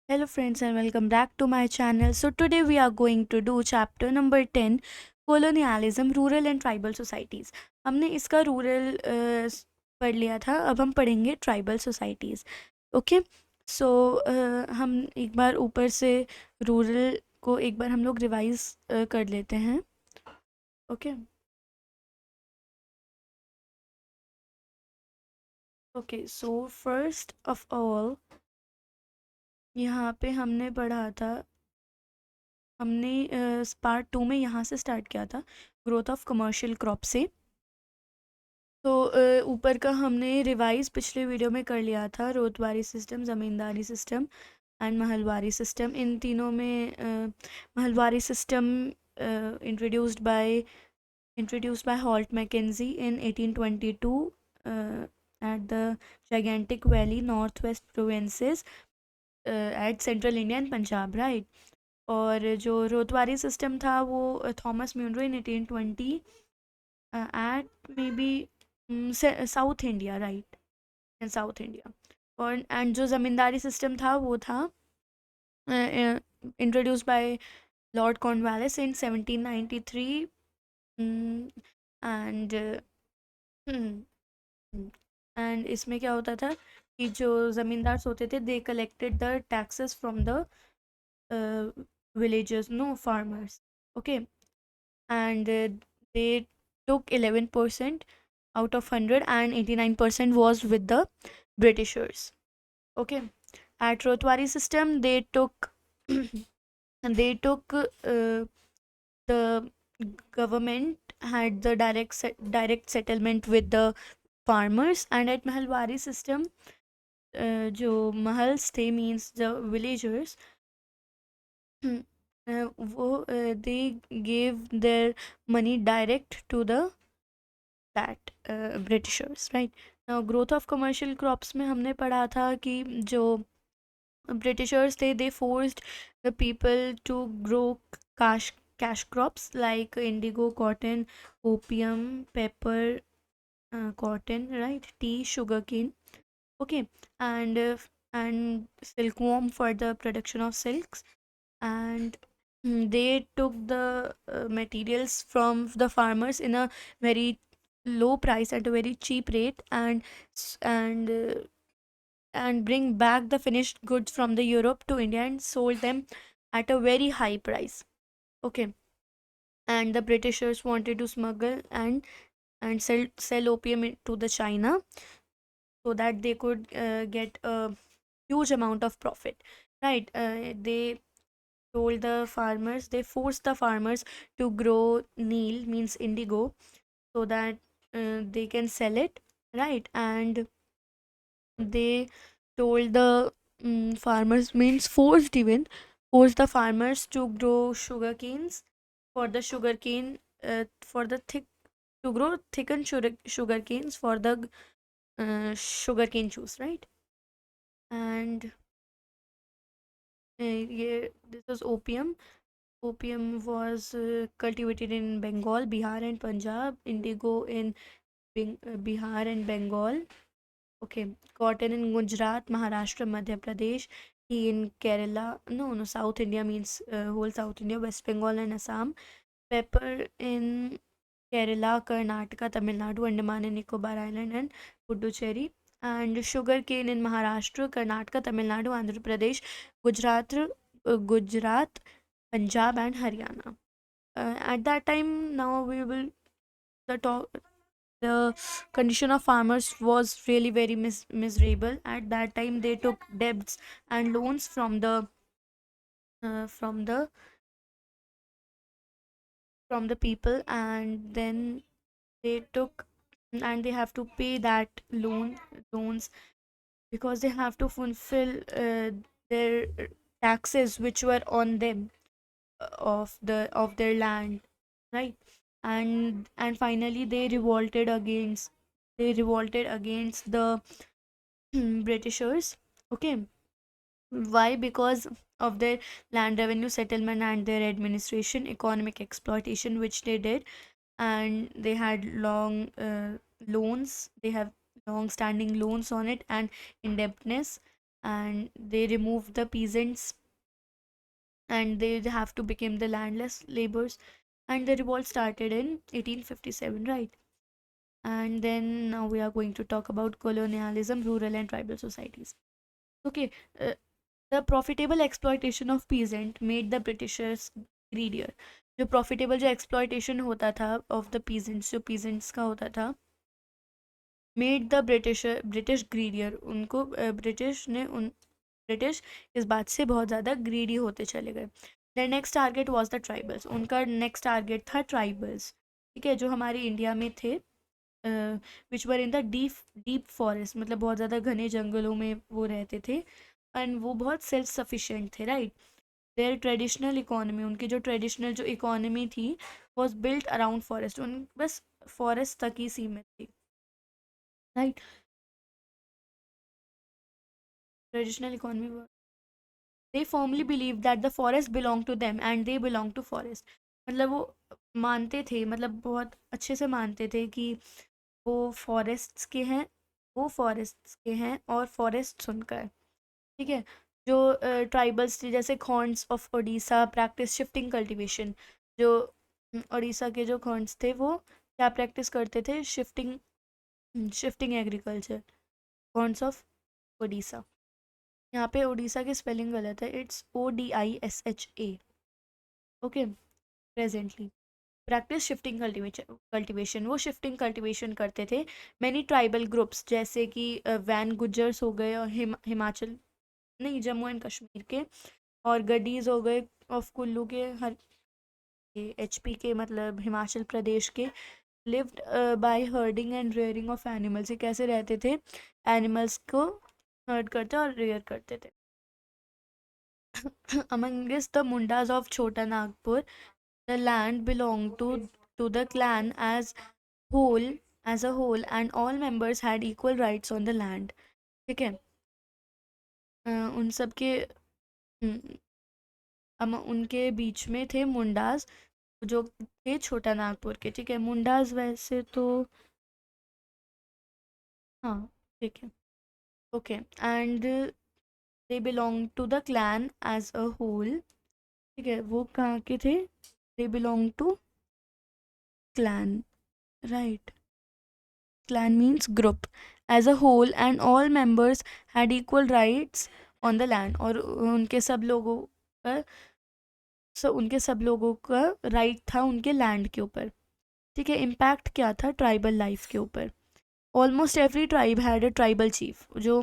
Hello friends and welcome back to my channel. So today we are going to do chapter number 10, colonialism, rural and tribal societies. हमने इसका rural पढ़ लिया था, अब हम पढ़ेंगे ट्राइबल सोसाइटीज़. ओके. सो हम एक बार ऊपर से रूरल को एक बार हम लोग रिवाइज कर लेते हैं. Okay. Okay. So first of all यहाँ पे हमने पढ़ा था. हमने पार्ट 2 में यहाँ से स्टार्ट किया था, ग्रोथ ऑफ कमर्शियल क्रॉप से. तो ऊपर का हमने रिवाइज पिछले वीडियो में कर लिया था. Ryotwari system, zamindari system and Mahalwari system. इन तीनों में Mahalwari system introduced by Holt Mackenzie in 1822 at the gigantic valley northwest provinces at central India and Punjab, right? और जो रोतवारी सिस्टम था वो Thomas Munro in 1820 at may be south India, right, in south India. और and जो zamindari system था वो था introduce by Lord Cornwallis in 1793. And and इसमें क्या होता था कि जो ज़मींदार होते थे, they collected the taxes from the villagers, no farmers. Okay. And they took 11% out of 100 and 89% was with the Britishers. Okay. At Rotwari system they took they took the government had the direct settlement with the farmers. And at Mahalwari system जो महल्स थे, means the villagers, they gave their money direct to the that Britishers, right? Now growth of commercial crops में हमने पढ़ा था कि जो Britishers थे, they forced the people to grow cash crops like indigo, cotton, opium, pepper, cotton, right, tea, sugarcane. Okay. And silkworm for the production of silks. And they took the materials from the farmers in a very low price at a very cheap rate, and bring back the finished goods from the Europe to India and sold them at a very high price. Okay. And the Britishers wanted to smuggle and sell opium to the China so that they could get a huge amount of profit, right? They forced the farmers to grow neil, means indigo, so that they can sell it, right? And they told the farmers, means forced the farmers to grow sugar canes for the sugar cane, for the thick to grow thickened sugar canes for the sugar cane juice, right? And yeah, this was opium. Opium was cultivated in Bengal, Bihar, and Punjab. Indigo in Bihar and Bengal. Okay. Cotton in Gujarat, Maharashtra, Madhya Pradesh. Tea in Kerala. No, no, South India means whole South India, West Bengal and Assam. Pepper in Kerala, Karnataka, Tamil Nadu, Andaman and Nicobar Island, and Puducherry. And sugar cane in Maharashtra, Karnataka, Tamil Nadu, Andhra Pradesh, Gujarat, Punjab, and Haryana. At that time, now we will the talk. The condition of farmers was really very miserable. At that time, they took debts and loans uh, from the from the people, and then they took and they have to pay that loans, because they have to fulfill their taxes which were on them, of their land, right? And finally they revolted against the Britishers. Okay. Why? Because of their land revenue settlement and their administration economic exploitation which they did. And they had loans, they have long standing loans on it, and indebtedness. and they remove the peasants, and they have to become the landless laborers. And the revolt started in 1857, right? And then now we are going to talk about colonialism, rural and tribal societies. Okay, uh, the profitable exploitation of peasant made the Britishers greedier. जो profitable जो exploitation होता था of the peasants, जो peasants का होता था, made the British ग्रीडियर, उनको British इस बात से बहुत ज़्यादा ग्रीडी होते चले गए. The next target was the tribals. उनका नेक्स्ट टारगेट था ट्राइबल्स. ठीक है, जो हमारे इंडिया में थे, which were in the deep deep forest, मतलब बहुत ज़्यादा घने जंगलों में वो रहते थे, एंड वो बहुत सेल्फ सफिशिएंट थे, राइट. देयर ट्रेडिशनल इकोनॉमी, उनकी जो ट्रेडिशनल जो इकोनॉमी थी, वॉज बिल्ट अराउंड फॉरेस्ट. उन बस फॉरेस्ट तक ही सीमित थी, right. Traditional economy, they firmly believe that the forest belong to them and they belong to forest. मतलब वो मानते थे, मतलब बहुत अच्छे से मानते थे कि वो फॉरेस्ट्स के हैं, वो फॉरेस्ट्स के हैं और फॉरेस्ट उनका है. ठीक है. जो ट्राइबल्स थे, जैसे Khonds of Odisha practice shifting cultivation. जो ओडिशा के जो खॉन्स थे, वो क्या प्रैक्टिस करते थे? Shifting, shifting agriculture. Khonds of Odisha. यहाँ पे उड़ीसा की स्पेलिंग गलत है, it's ODISHA. Okay. Presently practice shifting cultivation, वो शिफ्टिंग कल्टीवेशन करते थे. मैनी ट्राइबल ग्रुप्स, जैसे कि वैन गुजर्स हो गए, और हिमाचल नहीं, जम्मू एंड कश्मीर के, और गडीज हो गए ऑफ कुल्लू के, हर HP के, मतलब हिमाचल प्रदेश के. Lived bye herding and rearing of animals. ये कैसे रहते थे? एनिमल्स को हर्ड करते और रेयर करते थे. Amongst the Mundas of Chota Nagpur, the land belonged to the clan whole as a whole, and all members had equal rights on the land. ठीक है. उन सब के उनके बीच में थे मुंडास, जो थे छोटा नागपुर के. ठीक है. मुंडास वैसे तो, हाँ, ठीक है. Okay. And they belong to the clan as a whole. ठीक है. वो कहाँ के थे? They belong to clan, right. Clan means group. As a whole, and all members had equal rights on the land. और का उनके सब लोगों का राइट था उनके लैंड के ऊपर. ठीक है. इम्पैक्ट क्या था ट्राइबल लाइफ के ऊपर? Almost every tribe had a tribal chief. जो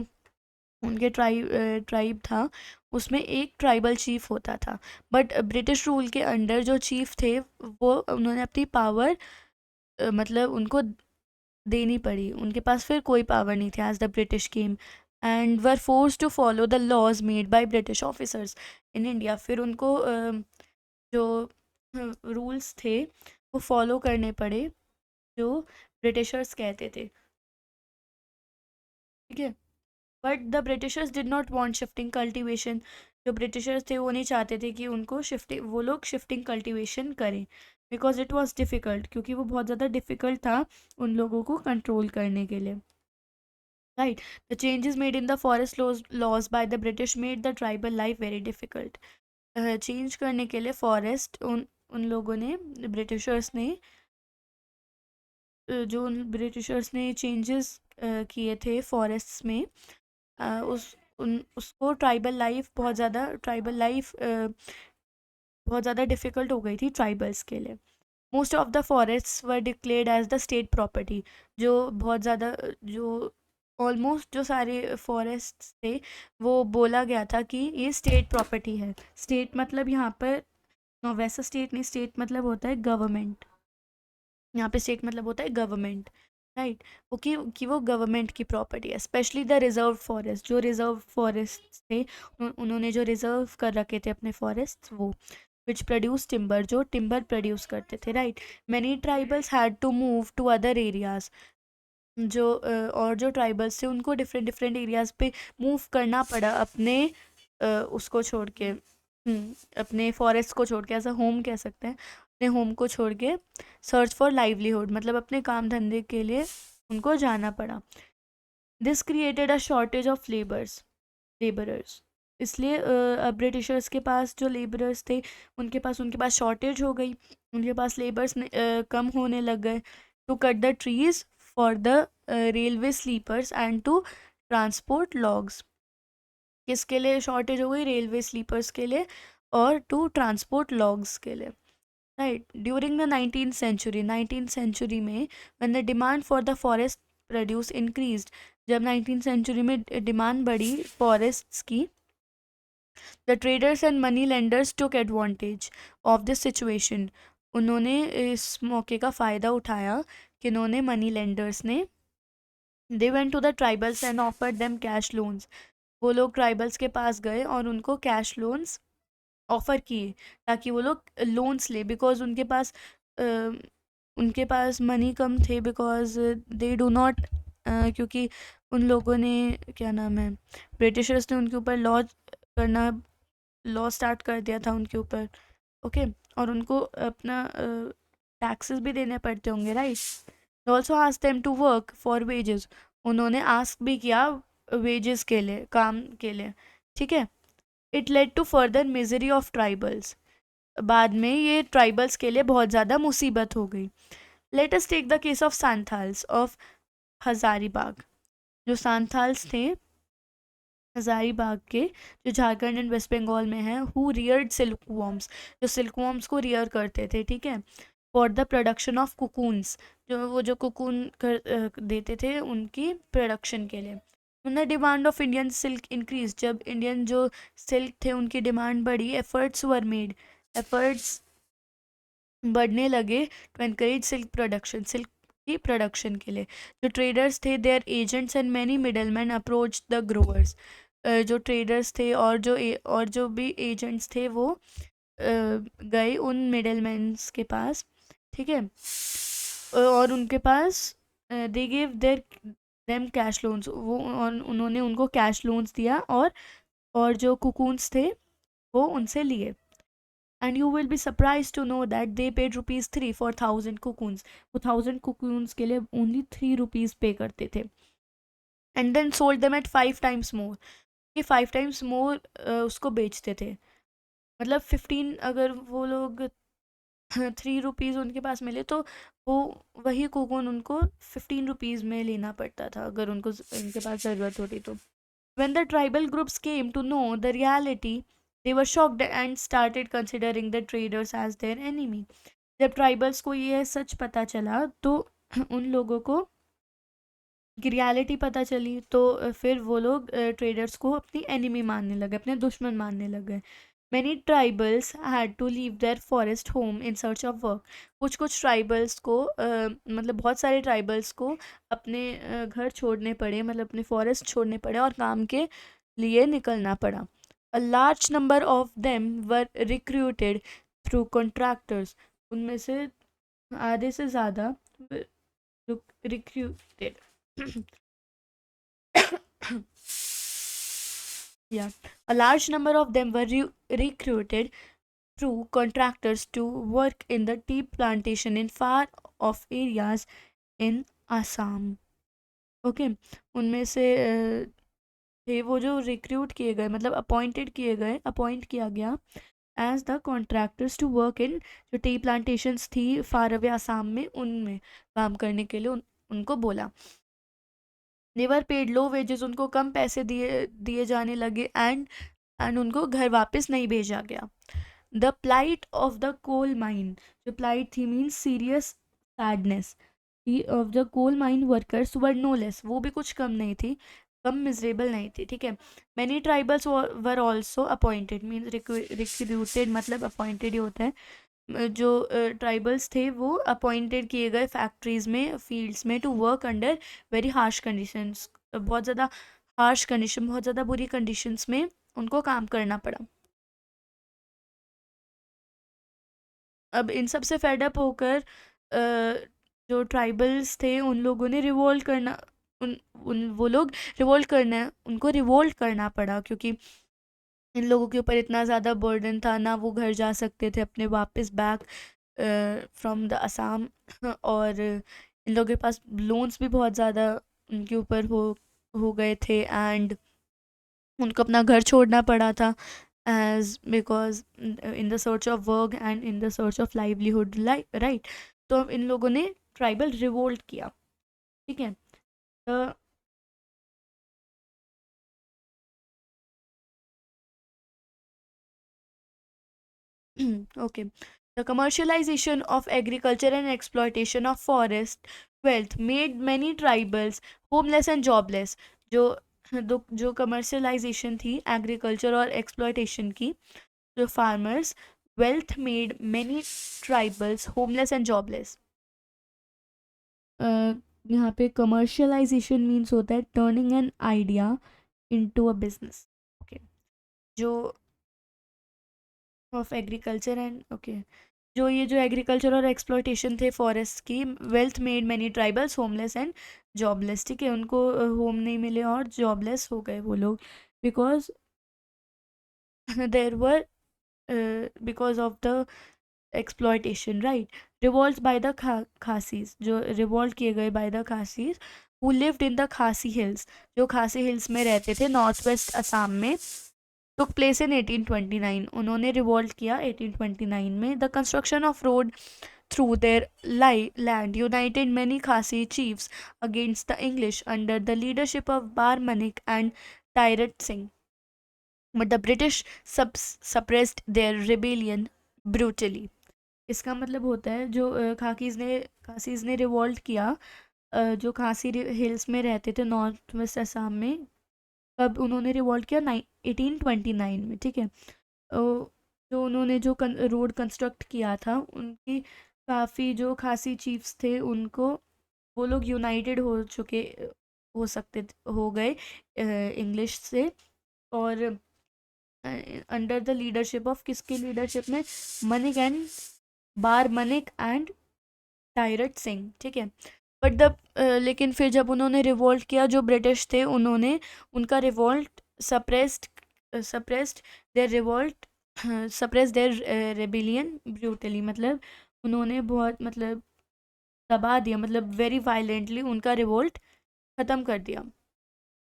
उनके ट्राइब था, उसमें एक ट्राइबल चीफ होता था. बट ब्रिटिश रूल के अंडर जो चीफ थे, वो उन्होंने अपनी पावर, मतलब उनको देनी पड़ी. उनके पास फिर कोई पावर नहीं थी as the British came, and were force to follow the laws made by British officers in India. फिर उनको जो रूल्स थे वो फॉलो करने पड़े, जो ब्रिटिशर्स कहते थे. ठीक है. But the Britishers did not want shifting cultivation. जो ब्रिटिशर्स थे, वो नहीं चाहते थे कि उनको शिफ्टिंग, वो लोग शिफ्टिंग कल्टीवेशन करें, बिकॉज इट वॉज डिफ़िकल्ट, क्योंकि वो बहुत ज़्यादा डिफ़िकल्ट था उन लोगों को कंट्रोल करने के लिए. Right. The changes made in the forest laws by the British made the tribal life very difficult. Change करने के लिए फॉरेस्ट, उन उन लोगों ने, ब्रिटिशर्स ने, जो उन ब्रिटिशर्स ने चेंजेस किए थे फॉरेस्ट्स में, उसको ट्राइबल लाइफ बहुत ज़्यादा डिफ़िकल्ट हो गई थी ट्राइबल्स के लिए. Most of the forests were declared as the state property. जो बहुत ज़्यादा, जो ऑलमोस्ट जो सारे फॉरेस्ट्स थे, वो बोला गया था कि ये स्टेट प्रॉपर्टी है. स्टेट मतलब यहाँ पर वैसा स्टेट नहीं, स्टेट मतलब होता है गवर्नमेंट. यहाँ पे स्टेट मतलब होता है गवर्नमेंट, राइट. ओके. कि वो गवर्नमेंट की प्रॉपर्टी है. स्पेशली द रिजर्व फॉरेस्ट, जो रिजर्व फॉरेस्ट थे, उन्होंने जो रिजर्व कर रखे थे अपने फॉरेस्ट, वो विच प्रोड्यूस टिम्बर, जो टिम्बर प्रोड्यूस करते थे, right. Many tribals had to move to other areas. जो और जो ट्राइबल्स थे, उनको डिफरेंट डिफरेंट एरियाज पे मूव करना पड़ा, अपने उसको छोड़ के, अपने फॉरेस्ट को छोड़ के, एज अ होम कह सकते हैं, अपने होम को छोड़ के. सर्च फॉर लाइवलीहुड, मतलब अपने काम धंधे के लिए उनको जाना पड़ा. This created a shortage of labours. Labourers. इसलिए अब ब्रिटिशर्स के पास जो लेबरर्स थे उनके पास शॉर्टेज हो गई, उनके पास लेबर्स कम होने लग गए। To cut the trees for the railway sleepers and to transport logs. किसके लिए शॉर्टेज हो गई? रेलवे स्लीपर्स के लिए और टू ट्रांसपोर्ट लॉग्स के लिए, right. During the 19th century में when the demand for the forest produce increased, जब 19th सेंचुरी में डिमांड बढ़ी फॉरेस्ट्स की, the traders and money lenders took advantage of this situation. उन्होंने इस मौके का फ़ायदा उठाया, किन्होंने? मनी लेंडर्स ने। They went to the tribals and offered them cash loans. वो लोग ट्राइबल्स के पास गए और उनको कैश लोन्स ऑफ़र किए ताकि वो लोग लोन्स ले, बिकॉज उनके पास मनी कम थे, बिकॉज दे डू नॉट, क्योंकि उन लोगों ने, क्या नाम है, ब्रिटिशर्स ने उनके ऊपर करना लॉ स्टार्ट कर दिया था उनके ऊपर, ओके। और उनको अपना टैक्सेस भी देने पड़ते होंगे, right. Also ask them to work for wages. उन्होंने आस्क भी किया वेजेस के लिए, काम के लिए, ठीक है। It led to further misery of tribals. बाद में ये ट्राइबल्स के लिए बहुत ज़्यादा मुसीबत हो गई। Let us take the case of Santhals of Hazaribagh. जो सांथाल्स थे हजारीबाग के, जो झारखंड एंड वेस्ट बंगाल में है, हु रियर्ड सिल्क वॉर्म्स, जो सिल्क वॉर्म्स को रियर करते थे, ठीक है, फॉर द प्रोडक्शन ऑफ कुकून्स, जो कुकून देते थे उनकी प्रोडक्शन के लिए। The demand of Indian silk increase, जब इंडियन जो सिल्क थे उनकी डिमांड बढ़ी, एफर्ट्स वर मेड, एफर्ट्स बढ़ने लगे to encourage silk production, silk की प्रोडक्शन के लिए। जो ट्रेडर्स थे, their agents and many middleman approach the growers. जो ट्रेडर्स थे और जो भी एजेंट्स थे वो गए उन मिडलमैन्स के पास, ठीक है, और उनके पास they give them cash loans, वो और उन्होंने उनको कैश लोन्स दिया और जो कुकून्स थे वो उनसे लिए। And you will be surprised to know that they paid ₹3 for 1,000 cocoons. वो 1,000 cocoons के लिए only ₹3 पे करते थे। And then sold them at 5 times more. ये 5 times more उसको बेचते थे। मतलब 15, अगर वो लोग ₹3 उनके पास मिले तो वो वही कोकून उनको ₹15 में लेना पड़ता था, अगर उनके पास ज़रूरत होती तो। When the tribal groups came to know the reality, they were shocked and started considering the traders as their enemy. जब ट्राइबल्स को ये सच पता चला तो उन लोगों को की रियलिटी पता चली, तो फिर वो लोग ट्रेडर्स को अपनी एनिमी मानने लगे, अपने दुश्मन मानने लगे। Many tribals had to leave their forest home in search of work. कुछ ट्राइबल्स को मतलब बहुत सारे ट्राइबल्स को अपने घर छोड़ने पड़े, मतलब अपने फॉरेस्ट छोड़ने पड़े और काम के लिए निकलना पड़ा। A large number of them were recruited through contractors. उनमें से आधे से ज़्यादा recruited yeah, a large number of them were recruited through contractors to work in the tea plantation in far off areas in Assam. Okay, उनमें से थे वो जो रिक्रूट किए गए, मतलब अपॉइंट किया गया as the contractors to work in, जो टी प्लांटेशंस थी फार अवे आसाम में, उनमें काम करने के लिए उनको बोला। नेवर पेड लो वेजेस, उनको कम पैसे दिए जाने लगे एंड उनको घर वापस नहीं भेजा गया। The plight of the coal mine, जो प्लाइट थी means serious sadness of the coal mine workers were no less, वो भी कुछ कम नहीं थी, कम मिजरेबल नहीं थी, ठीक है। Many tribals were also appointed, means recruited मतलब अपॉइंटेड ही होता है। जो ट्राइबल्स थे वो अपॉइंटेड किए गए फैक्ट्रीज़ में, फील्ड्स में, to work under very harsh conditions, बहुत ज़्यादा हार्श कंडीशन, बहुत ज़्यादा बुरी कंडीशंस में उनको काम करना पड़ा। अब इन सब से फेडअप होकर जो ट्राइबल्स थे उन लोगों ने रिवोल्ट करना, वो लोग उनको रिवोल्ट करना पड़ा, क्योंकि इन लोगों के ऊपर इतना ज़्यादा बर्डन था, ना वो घर जा सकते थे अपने वापस बैक फ्रॉम द असम, और इन लोगों के पास लोन्स भी बहुत ज़्यादा उनके ऊपर हो गए थे, एंड उनको अपना घर छोड़ना पड़ा था, as because in the search of work and in the search of livelihood, right. तो इन लोगों ने ट्राइबल रिवोल्ट किया, ठीक है। Okay. The commercialization of agriculture and exploitation of forest wealth made many tribals homeless and jobless. जो जो commercialisation थी एग्रीकल्चर और एक्सप्लॉयटेशन की, जो farmers, wealth made many tribals homeless and jobless. यहाँ पे कमर्शलाइजेशन मीन्स होता है turning an idea into a business. Okay, जो ऑफ एग्रीकल्चर एंड ओके, जो ये जो एग्रीकल्चर और एक्सप्लॉयटेशन थे फॉरेस्ट की, wealth made many tribals homeless and jobless, ठीक है। उनको होम नहीं मिले और जॉबलेस हो गए वो लोग, because there were because of the exploitation, right. Revolt by the Khasis, जो रिवॉल्ट किए गए by the Khasis who lived in the खासी हिल्स, जो खासी हिल्स में रहते थे नॉर्थ वेस्ट असम में, took place in 1829। उन्होंने रिवॉल्ट किया 1829 में। The construction of road through their land united many Khasi chiefs against the English under the leadership of Bar Manik and Tirot Singh, but the British suppressed their rebellion brutally. इसका मतलब होता है जो खासीज ने रिवॉल्ट किया, जो खासी हिल्स में रहते थे नॉर्थ वेस्ट असम में, कब उन्होंने रिवॉल्ट किया 1829 में, ठीक है। जो उन्होंने जो रोड कंस्ट्रक्ट किया था, उनकी काफ़ी जो खासी चीफ्स थे उनको, वो लोग यूनाइटेड हो सकते हो गए इंग्लिश से, और अंडर द लीडरशिप ऑफ, किसकी लीडरशिप में, मनिक एंड बार मनिक एंड टायरट सिंह, ठीक है। बट द लेकिन फिर जब उन्होंने रिवोल्ट किया, जो ब्रिटिश थे उन्होंने उनका revolt suppressed their revolt suppress their rebellion brutally, मतलब उन्होंने बहुत, मतलब दबा दिया, मतलब वेरी वायलेंटली उनका रिवोल्ट ख़त्म कर दिया,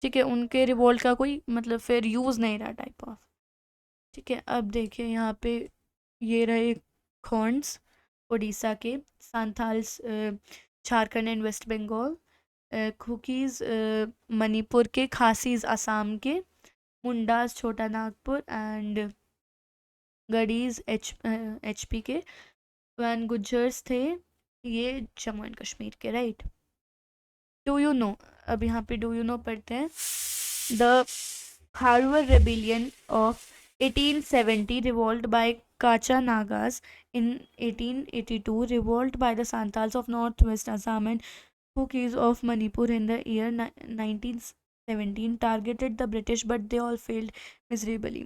ठीक है। उनके रिवोल्ट का कोई मतलब फिर यूज़ नहीं रहा, टाइप ऑफ, ठीक है। अब देखिए यहाँ पे ये रहे खॉर्न्स उड़ीसा के, सांथाल्स झारखंड एंड वेस्ट बंगाल, कुकीज़ मणिपुर के, खासीज असम के, मुंडास छोटा नागपुर एंड गडीज एचपी के, वन गुज्जर्स थे ये जम्मू एंड कश्मीर के, राइट। डू यू नो, अब यहाँ पे डू यू नो पढ़ते हैं। The Harwar Rebellion of 1870, revolt by Kacha Nagas in 1882, revolt by the Santals of Northwest Assam and Kukis of Manipur in the year 1917 targeted the British but they all failed miserably।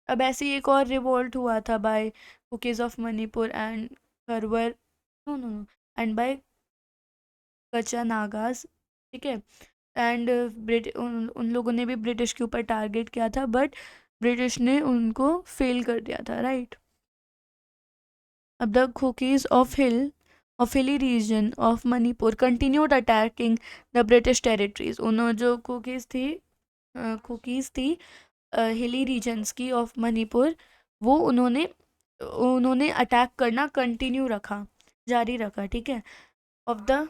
अब ऐसे ही एक और revolt हुआ था by Kukis of Manipur and Kharwar, no no no, and by Kacha Nagas, ठीक है। And उन लोगों ने भी ब्रिटिश के ऊपर टारगेट किया था, बट ब्रिटिश ने उनको फेल कर दिया था, राइट। अब the cookies of hilly region of Manipur continued attacking the British territories. उन्होंने जो कुकीज़ थी हिली रीजन्स की ऑफ मणिपुर, वो उन्होंने उन्होंने अटैक करना कंटिन्यू रखा, जारी रखा, ठीक है। Of the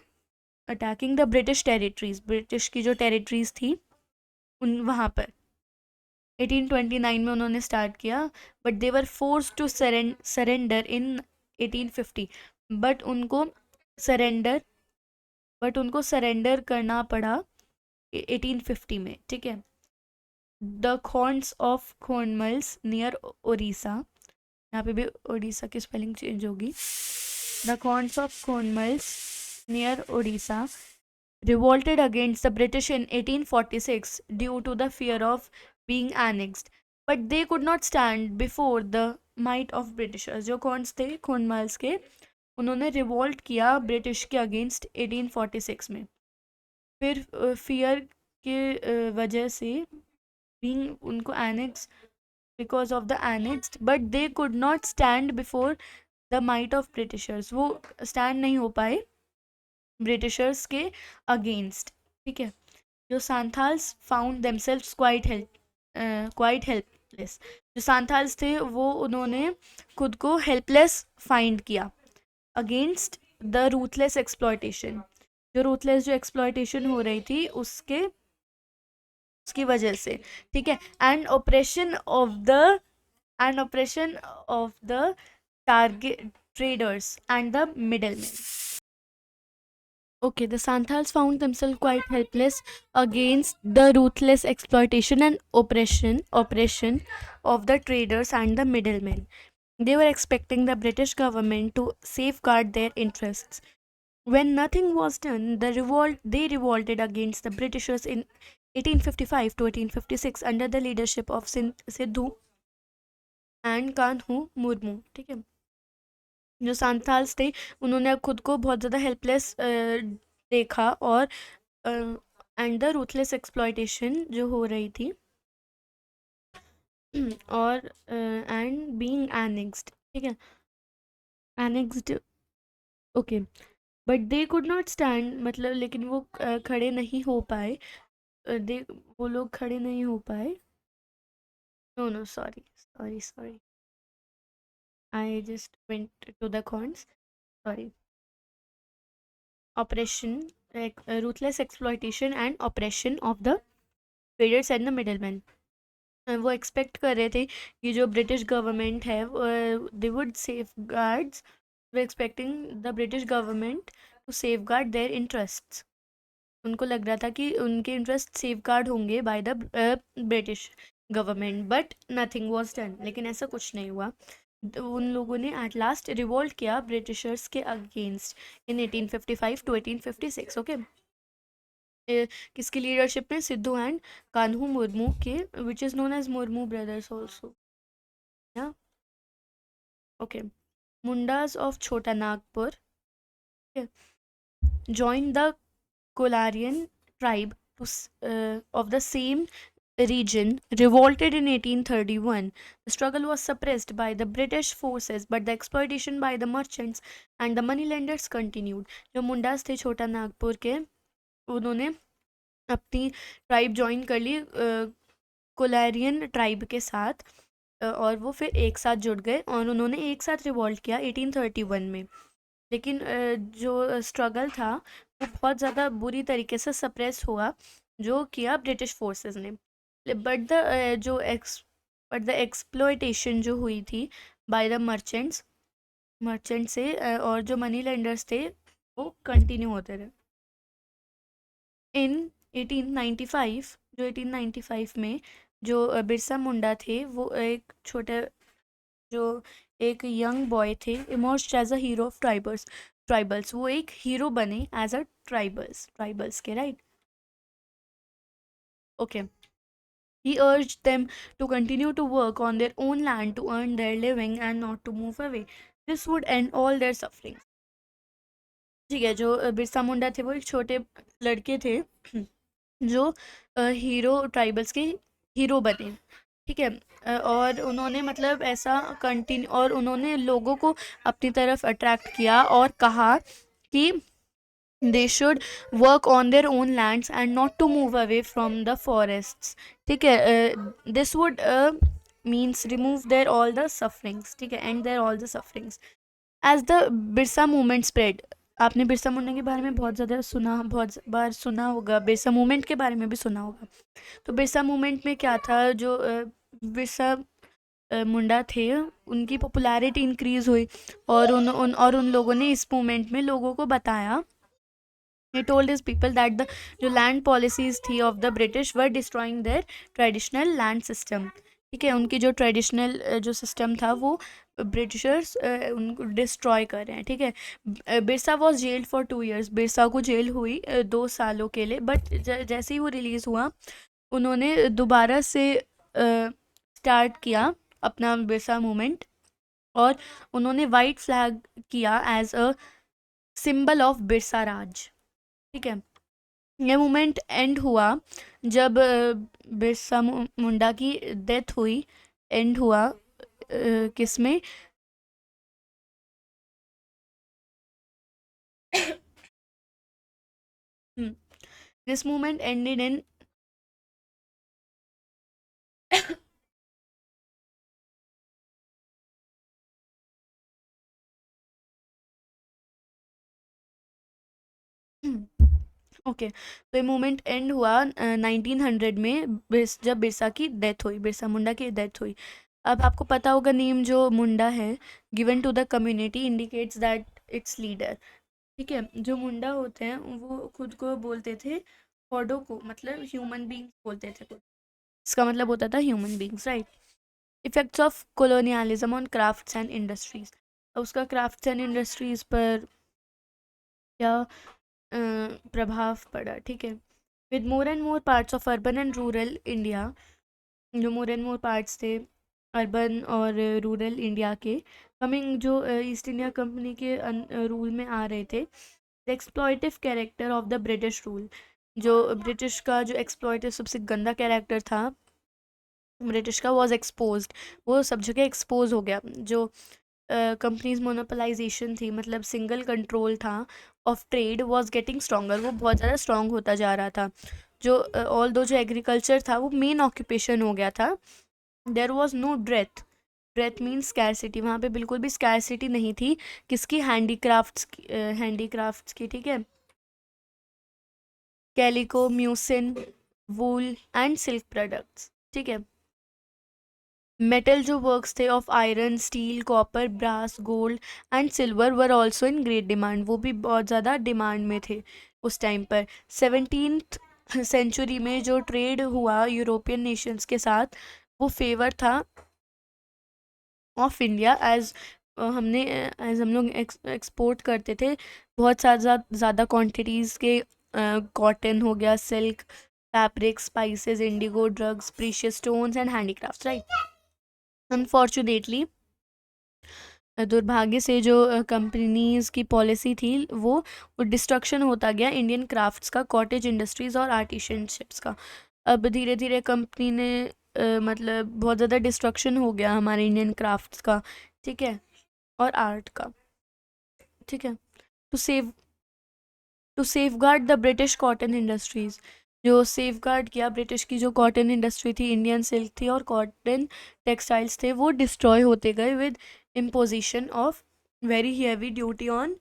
attacking the British territories, British की जो टेरिटरीज थी उन वहाँ पर 1829 में उन्होंने स्टार्ट किया, but they were force to surrender in 1850, but उनको सरेंडर बट उनको सरेंडर करना पड़ा 1850 में, ठीक है। The Khonds of Khondmals near Odisha, यहाँ पे भी ओडिशा की स्पेलिंग चेंज होगी, the Khonds of Khondmals near Odisha revolted against the British in 1846 due to the fear of being annexed, but they could not stand before the might of Britishers। जो कौन्स थे खोनमाल्स के, उन्होंने रिवोल्ट किया ब्रिटिश के अगेंस्ट 1846 में, फिर फियर के वजह से, बीइंग उनको annex, because of the annexed, but they could not stand before the might of Britishers, वो स्टैंड नहीं हो पाए ब्रिटिशर्स के अगेंस्ट, ठीक है। जो Santhals found themselves quite quite helpless. जो सांथाल्स थे वो उन्होंने खुद को हेल्पलेस फाइंड किया अगेंस्ट द रूथलेस एक्सप्लॉयटेशन। जो रूथलेस जो एक्सप्लॉयटेशन हो रही थी उसकी वजह से, ठीक है। And operation of the target traders and the middlemen. Okay, the Santhals found themselves quite helpless against the ruthless exploitation and oppression of the traders and the middlemen. They were expecting the British government to safeguard their interests. When nothing was done, they revolted against the Britishers in 1855 to 1856 under the leadership of Sidhu and Kanhu Murmu, ठीक है। जो सांथाल्स थे उन्होंने खुद को बहुत ज़्यादा helpless देखा, और एंड द रूथलेस एक्सप्लॉयटेशन जो हो रही थी और एंड बीइंग एनेक्स्ड, ठीक है, annexed, okay. But they could not stand, मतलब लेकिन वो खड़े नहीं हो पाए, दे वो लोग खड़े नहीं हो पाए। No no, sorry, I just went to the cons, sorry. Operation, ruthless exploitation and oppression of the traders and the middlemen. वो एक्सपेक्ट कर रहे थे कि जो ब्रिटिश गवर्नमेंट है दे वुड सेफ गार्ड्स, वो expecting the British government to safeguard their interests. उनको लग रहा था कि उनके इंटरेस्ट सेफ गार्ड होंगे by the British government, but nothing was done, लेकिन ऐसा कुछ नहीं हुआ। उन लोगों ने एट लास्ट रिवोल्ट किया ब्रिटिशर्स के अगेंस्ट इन 1855 टू 1856, ओके। किसकी लीडरशिप में? सिद्धू एंड कान्हू मुर्मू के, which is known as Murmu brothers also, या okay. Mundas of Chota Nagpur joined the Kolarian tribe of the same region, revolted in 1831. The struggle was suppressed by the British forces, but the exploitation by the merchants and the moneylenders continued. जो मुंडास थे छोटा नागपुर के, उन्होंने अपनी tribe join कर ली Kolarian tribe के साथ, और वो फिर एक साथ जुड़ गए और उन्होंने एक साथ रिवॉल्ट किया 1831 में। लेकिन जो स्ट्रगल था वो बहुत ज़्यादा बुरी तरीके से सप्रेस हुआ, जो किया ब्रिटिश फोर्सेस ने। बट द एक्सप्लॉयटेशन जो हुई थी बाय द मर्चेंट से, और जो मनी लेंडर्स थे वो कंटिन्यू होते रहे। इन 1895, जो 1895 में जो बिरसा मुंडा थे, वो एक छोटे, जो एक यंग बॉय थे, emerged as a hero of tribals, वो एक हीरो बने एज अ ट्राइबल्स के, right, okay. He urged them to continue to work on their own land to earn their living and not to move away. This would end all their suffering. ठीक है, जो बिरसा मुंडा थे वो एक छोटे लड़के थे जो हीरो ट्राइबल्स के हीरो बने, ठीक है। और उन्होंने मतलब ऐसा कंटिन्यू, और उन्होंने लोगों को अपनी तरफ अट्रैक्ट किया और कहा कि they should work on their own lands and not to move away from the forests, ठीक है। This would means remove their all the sufferings, ठीक है, and their all the sufferings. As the Birsa movement spread, आपने बिरसा मुंडा के बारे में बहुत ज़्यादा सुना, बहुत बार सुना होगा, बिरसा मूवमेंट के बारे में भी सुना होगा। तो बिरसा मूवमेंट में क्या था, जो बिरसा मुंडा थे उनकी पॉपुलैरिटी इंक्रीज हुई, और उन लोगों ने इस मूवमेंट में लोगों को बताया, he told his people that the जो land policies थी of the British were destroying their traditional land system, ठीक है। उनकी जो ट्रेडिशनल जो सिस्टम था वो ब्रिटिशर्स उनको डिस्ट्रॉय कर रहे हैं, ठीक है। Birsa was gelled for 2 years, Birsa को जेल हुई 2 सालों के लिए, बट जैसे ही वो रिलीज़ हुआ उन्होंने दोबारा से स्टार्ट किया अपना बिरसा मूवमेंट, और उन्होंने वाइट फ्लैग किया as a symbol of Birsa Raj, ठीक है। ये मूवमेंट एंड हुआ जब बिरसा मुंडा की डेथ हुई, एंड हुआ किसमें? This movement ended in okay, तो ये मूवमेंट एंड हुआ 1900 में, जब बिरसा की डेथ हुई, बिरसा मुंडा की डेथ हुई। अब आपको पता होगा नेम जो मुंडा है, given to the community indicates that its leader. ठीक है, जो मुंडा होते हैं वो खुद को बोलते थे हॉडो को, मतलब ह्यूमन बींग्स बोलते थे खुद। इसका मतलब होता था human beings, right. Effects of colonialism on crafts and industries. उसका क्राफ्ट्स एंड इंडस्ट्रीज पर क्या प्रभाव पड़ा, ठीक है। With more and more parts of urban and rural India, जो मोर एंड मोर पार्ट्स थे अर्बन और रूरल इंडिया के, कमिंग जो ईस्ट इंडिया कंपनी के रूल में आ रहे थे, the exploitative character of the British rule, जो ब्रिटिश का जो एक्सप्लॉइटिव सबसे गंदा कैरेक्टर था ब्रिटिश का, वॉज एक्सपोज्ड, वो सब जगह एक्सपोज हो गया। जो कंपनीज मोनोपलाइजेशन थी, मतलब सिंगल कंट्रोल था of trade, was getting stronger, वो बहुत ज़्यादा स्ट्रॉन्ग होता जा रहा था। जो ऑल दो जो एग्रीकल्चर था वो मेन ऑक्यूपेशन हो गया था। There was no dearth, dearth means scarcity, वहाँ पे बिल्कुल भी स्कैरसिटी नहीं थी। किसकी? हैंडीक्राफ्ट्स की, हैंडीक्राफ्ट्स की, ठीक है। Calico, muslin, wool and silk products, ठीक है। मेटल जो वर्क्स थे of iron, steel, copper, brass, gold and silver were also in great demand, वो भी बहुत ज़्यादा डिमांड में थे उस टाइम पर। 17th सेंचुरी में जो ट्रेड हुआ यूरोपियन नेशंस के साथ, वो फेवर था ऑफ इंडिया, एज हम लोग एक्सपोर्ट करते थे बहुत ज़्यादा क्वांटिटीज़ के, कॉटन हो गया, silk, fabric, spices, Indigo, drugs, precious stones and handicrafts, right. Unfortunately, दुर्भाग्य से जो कंपनीज की पॉलिसी थी वो डिस्ट्रक्शन होता गया इंडियन क्राफ्ट्स का, कॉटेज इंडस्ट्रीज और आर्टिशनशिप्स का। अब धीरे धीरे कंपनी ने मतलब बहुत ज़्यादा डिस्ट्रक्शन हो गया हमारे इंडियन क्राफ्ट्स का, ठीक है, और आर्ट का, ठीक है। To save to safeguard the British cotton industries, जो सेफगार्ड किया ब्रिटिश की जो कॉटन इंडस्ट्री थी, इंडियन सिल्क थी और कॉटन टेक्सटाइल्स थे, वो डिस्ट्रॉय होते गए with imposition of very heavy duty on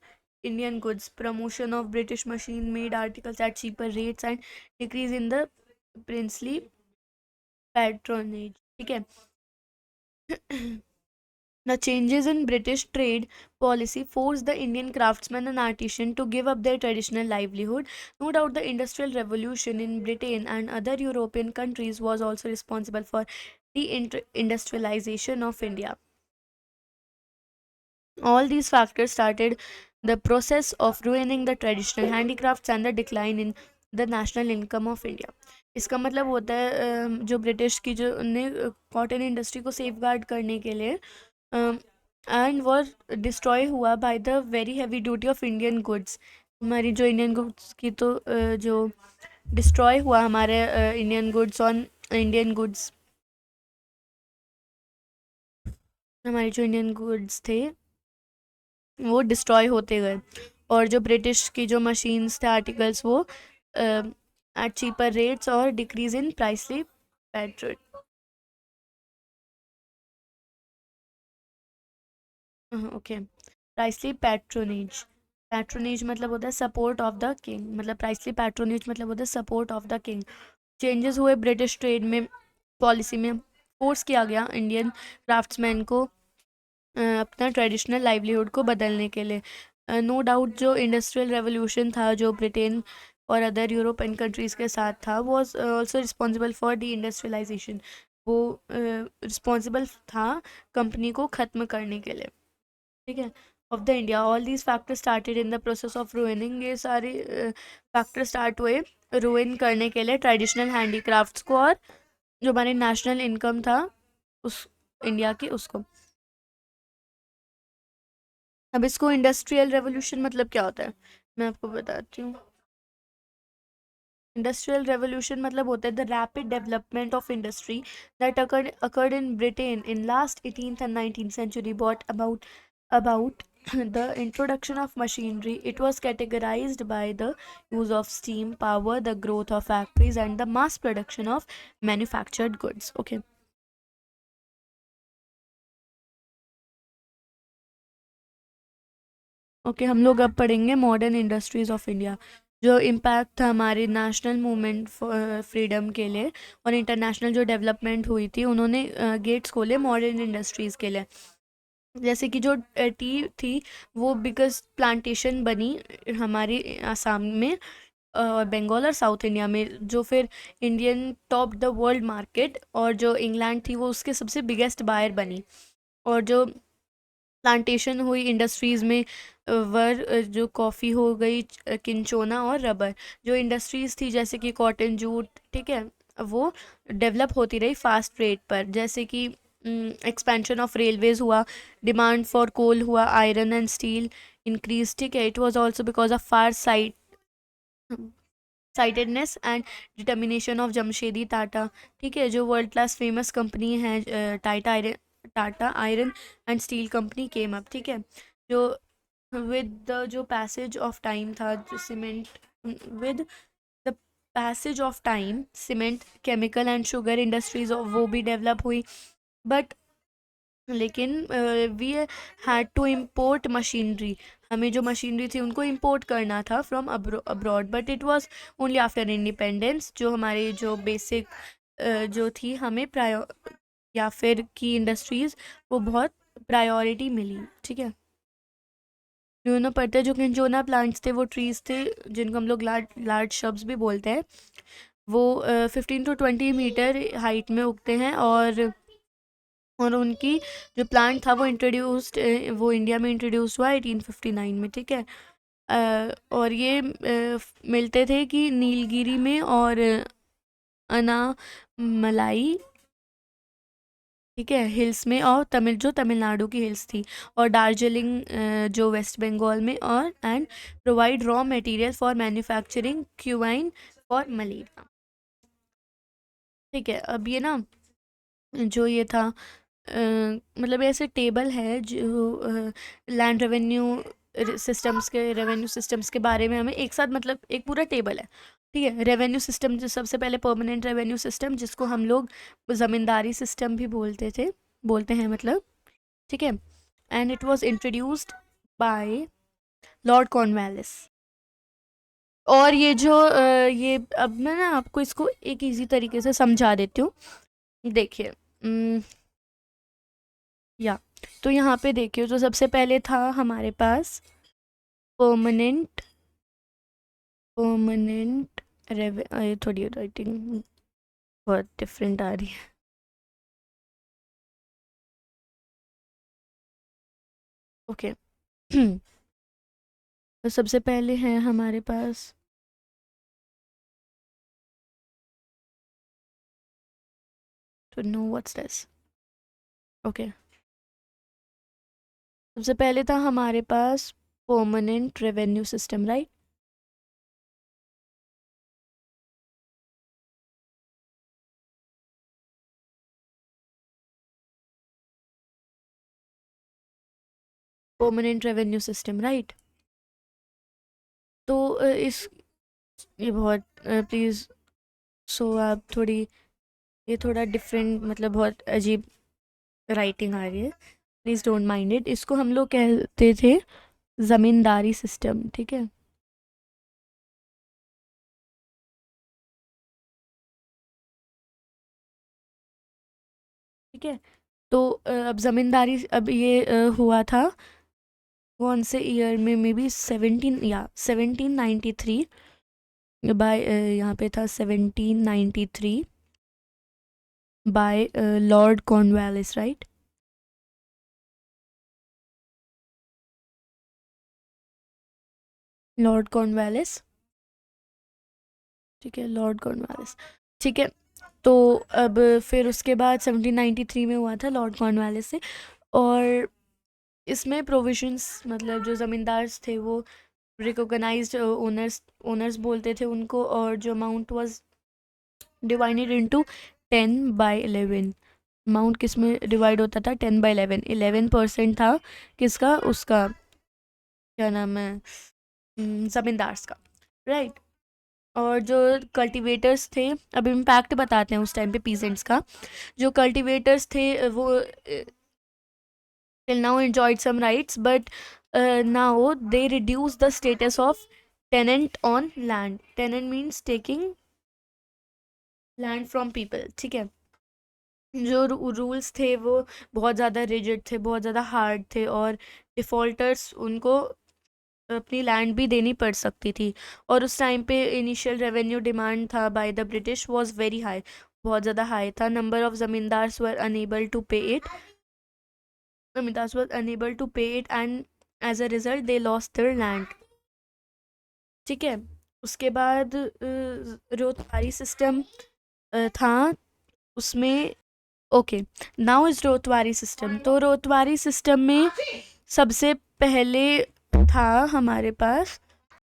Indian goods, promotion of British machine made articles at cheaper rates and decrease in the princely patronage, ठीक है। The changes in British trade policy forced the Indian craftsmen and artisans to give up their traditional livelihood. No doubt the Industrial Revolution in Britain and other European countries was also responsible for the industrialization of India. All these factors started the process of ruining the traditional handicrafts and the decline in the national income of India. इसका मतलब होता है जो British की जो ने cotton industry को safeguard करने के लिए एंड वॉर डिस्ट्रॉय हुआ by the very heavy duty of Indian goods. हमारी जो इंडियन गुड्स की तो जो डिस्ट्रॉय हुआ हमारे Indian goods on Indian goods, हमारे जो इंडियन गुड्स थे वो डिस्ट्रॉय होते गए, और जो ब्रिटिश की जो मशीन्स थे, आर्टिकल्स, वो एट चीपर रेट्स और decrease in princely patron, okay, princely patronage. Patronage मतलब होता है सपोर्ट ऑफ द किंग, मतलब प्राइसली पैट्रोनेज मतलब होता है support of the king. Changes हुए ब्रिटिश ट्रेड में, पॉलिसी में, फोर्स किया गया इंडियन क्राफ्ट्समैन को अपना ट्रेडिशनल लाइवलीहुड को बदलने के लिए। नो डाउट जो इंडस्ट्रियल रेवोल्यूशन था जो ब्रिटेन और अदर यूरोपियन कंट्रीज़ के साथ था, was also responsible for deindustrialization, वो रिस्पॉन्सिबल था कंपनी को ख़त्म करने के लिए, ठीक है, of the India. All these factor started in the process of ruining, ये सारे फैक्टर स्टार्ट हुए रूइन करने के लिए ट्रेडिशनल हैंडीक्राफ्ट्स को, और जो हमारी नेशनल इनकम था उस इंडिया की, उसको। अब इसको इंडस्ट्रियल रेवोल्यूशन मतलब क्या होता है मैं आपको बताती हूँ। इंडस्ट्रियल रेवोल्यूशन मतलब होता है the rapid development of industry that occurred in Britain in last 18th and 19th century, brought about the introduction of machinery. It was categorized by the use of steam power, the growth of factories and the mass production of manufactured goods, okay। Okay, हम लोग अब पढ़ेंगे modern industries of India, जो impact था हमारे national movement freedom के लिए और इंटरनेशनल जो डेवलपमेंट हुई थी, उन्होंने गेट्स खोले मॉडर्न इंडस्ट्रीज़ के लिए। जैसे कि जो टी थी वो बिगेस्ट प्लांटेशन बनी हमारी आसाम में और बंगाल और साउथ इंडिया में, जो फिर Indian top the world market, और जो इंग्लैंड थी वो उसके सबसे बिगेस्ट बायर बनी। और जो प्लांटेशन हुई इंडस्ट्रीज़ में जो कॉफ़ी हो गई, किंचोना और रबर, जो इंडस्ट्रीज़ थी जैसे कि कॉटन, जूट, ठीक है, वो डेवलप होती रही फास्ट रेट पर। जैसे कि एक्सपेंशन ऑफ रेलवेज हुआ, डिमांड फॉर कोल हुआ, आयरन एंड स्टील इंक्रीज, ठीक है। It was also because of far sightedness and determination of Jamshedji Tata, ठीक है, जो वर्ल्ड क्लास फेमस कंपनी है। Tata iron and steel company came up, ठीक है। जो विद द जो पैसेज ऑफ टाइम था, जो cement, with the passage of time cement, chemical and sugar industries वो भी डेवलप हुई। बट लेकिन we had to import machinery, हमें जो मशीनरी थी उनको इम्पोर्ट करना था from abroad, but it was only after independence जो हमारे जो बेसिक जो थी हमें या फिर की इंडस्ट्रीज़ वो बहुत प्रायोरिटी मिली, ठीक है। दोनों पड़ते जो किंचोना प्लांट्स थे वो ट्रीज थे जिनको हम लोग लार्ज शब्स भी बोलते हैं। वो 15 to 20 मीटर हाइट में उगते हैं, और उनकी जो प्लांट था वो इंट्रोड्यूस्ड वो इंडिया में इंट्रोड्यूस हुआ 1859 में, ठीक है। और ये मिलते थे कि नीलगिरी में और अनामलाई, ठीक है, हिल्स में, और जो तमिलनाडु की हिल्स थी, और दार्जिलिंग जो वेस्ट बंगाल में, और and provide raw material for manufacturing quinine for malaria, ठीक है। अब ये ना जो ये था मतलब ऐसे टेबल है जो लैंड रेवेन्यू सिस्टम्स के बारे में हमें एक साथ, मतलब एक पूरा टेबल है, ठीक है। रेवेन्यू सिस्टम जो सबसे पहले परमानेंट रेवेन्यू सिस्टम, जिसको हम लोग ज़मींदारी सिस्टम भी बोलते हैं, मतलब, ठीक है। And it was introduced by Lord Cornwallis. और ये जो ये अब मैं ना आपको इसको एक इजी तरीके से समझा देती हूँ। देखिए, या तो यहाँ पे देखिए, तो सबसे पहले था हमारे पास परमानेंट परमानेंट रेवे थोड़ी राइटिंग बहुत डिफरेंट आ रही है, ओके। तो सबसे पहले है हमारे पास तो नो व्हाट्स दिस, ओके। सबसे पहले था हमारे पास permanent revenue system, right. Permanent revenue system, right. तो इस ये बहुत प्लीज़, सो आप थोड़ी, ये थोड़ा डिफरेंट, मतलब बहुत अजीब राइटिंग आ रही है, प्लीज़ डोंट माइंड इट। इसको हम लोग कहते थे ज़मींदारी सिस्टम, ठीक है। ठीक है, तो अब ज़मींदारी, अब ये हुआ था कौन से ईयर में, मे बी 1793 बाय, यहाँ पे था 1793 by Lord Cornwallis, right. Lord Cornwallis, ठीक है, लॉर्ड कॉर्नवालिस, ठीक है। तो अब फिर उसके बाद 1793 में हुआ था लॉर्ड कॉर्नवालिस से, और इसमें प्रोविजंस, मतलब जो ज़मींदार थे वो रिकॉग्नाइज्ड ओनर्स बोलते थे उनको, और जो amount was divided into 10/11। Amount किस में डिवाइड होता था, 10/11, 11% था किसका, उसका क्या नाम है, ज़मींदार्स का, राइट। और जो कल्टीवेटर्स थे, अब इम्पैक्ट बताते हैं उस टाइम पे पीजेंट्स का। जो कल्टीवेटर्स थे वो till now enjoyed some rights, but now they reduce the status of tenant on land. Tenant means taking land from people, ठीक है। जो रूल्स थे वो बहुत ज़्यादा रिजिड थे, बहुत ज़्यादा हार्ड थे, और डिफ़ॉल्टर्स उनको अपनी लैंड भी देनी पड़ सकती थी। और उस टाइम पे इनिशियल रेवेन्यू डिमांड था by the British was very high, बहुत ज़्यादा हाई था। Number of zamindars were unable to pay it, zamindars were unable to pay it and as a result they lost their land, ठीक है। उसके बाद Ryotwari system था उसमें। Okay, now is Ryotwari system. तो रोतवारी सिस्टम में सबसे पहले था हमारे पास